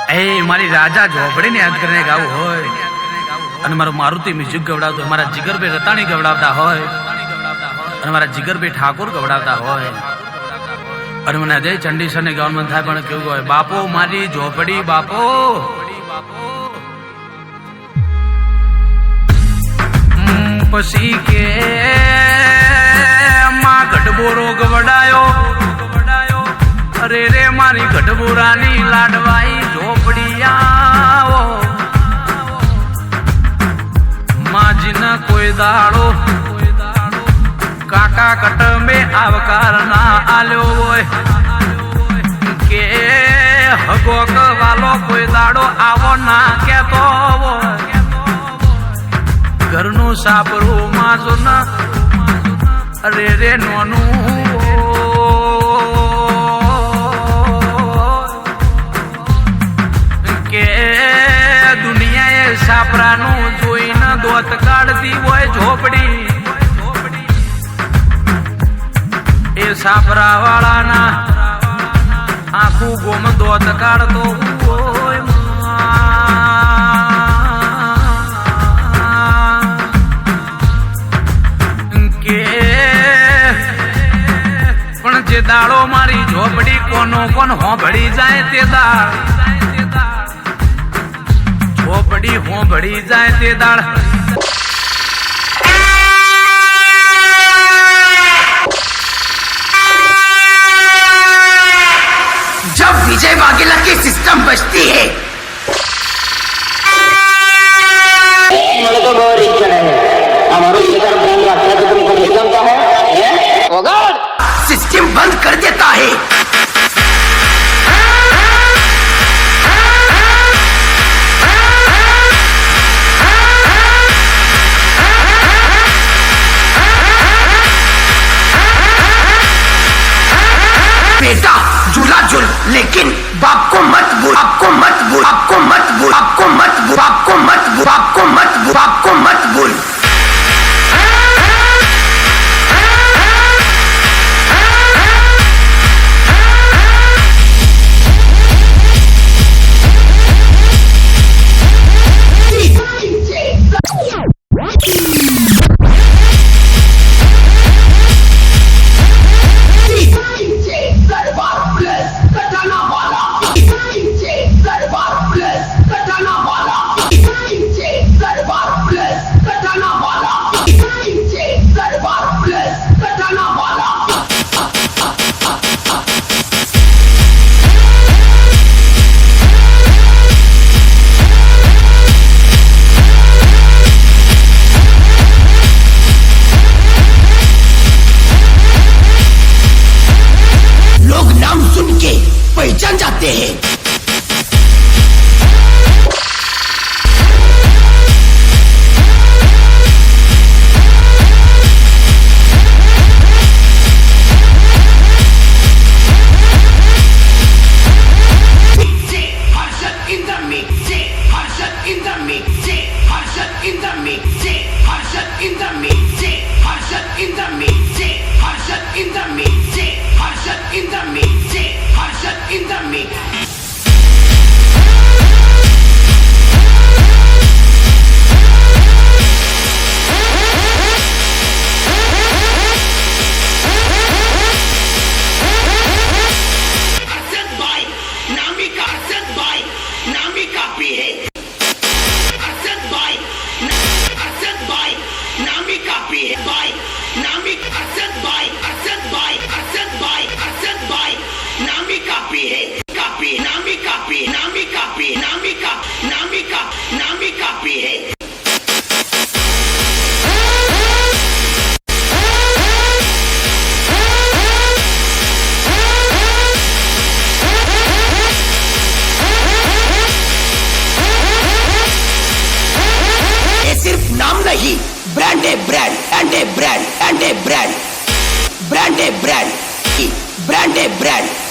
ए मारी राजा झोपड़ी ने याद करने गाव होय અને મારો મારુતિ મ્યુઝિક ગવડાવતો હોય, મારા જીગરભાઈ રતાણી ગવડાવતા હોય અને મારા જીગરભાઈ ઠાકોર ગવડાવતા હોય અને મને અજય ચંડીસર ને ગવર્મેન્ટ થાય પણ કેવું હોય, બાપો મારી ઝોપડી બાપો પછી કે માં ગઢબોરો ગવડાયો, અરે રે મારી ગઢબોરાની લાડવાઈ ઝોપડિયા માજીના કોઈ દાડો કાકા કટ મે આવકાર ના આલ્યો હોય કે હગોક વાલો કોઈ દાડો આવો ના કેતો હોય, ઘરનું સાપરું માજો ના અરે રે નોનું કે દુનિયાએ સાપરાનું જોઈને દોત કાઢતી હોય ઝોપડી, એ સાપરા વાળાના આખું ગોમ દોત કાઢતો હોય કે પણ જે દાડો મારી ઝોપડી કોનો કોણ હોંભળી જાય તે દાડ ઝોપડી હોંભળી જાય તે દાડ जब विजय वाघेला की सिस्टम बजती है सिस्टम बंद कर देता है। बेटा झूला झूल लेकिन बाप को मत बोल, आपको मत बोल, आपको मत बोल, आपको मत बोल, आपको मत बोल, आपको मत बोल, आपको मत बोल। पहचान जाते हैं। ब्रांड है ब्रांड एंड ए ब्रांड एंड ए ब्रांड ब्रांड है ब्रांड ब्रांड है ब्रांड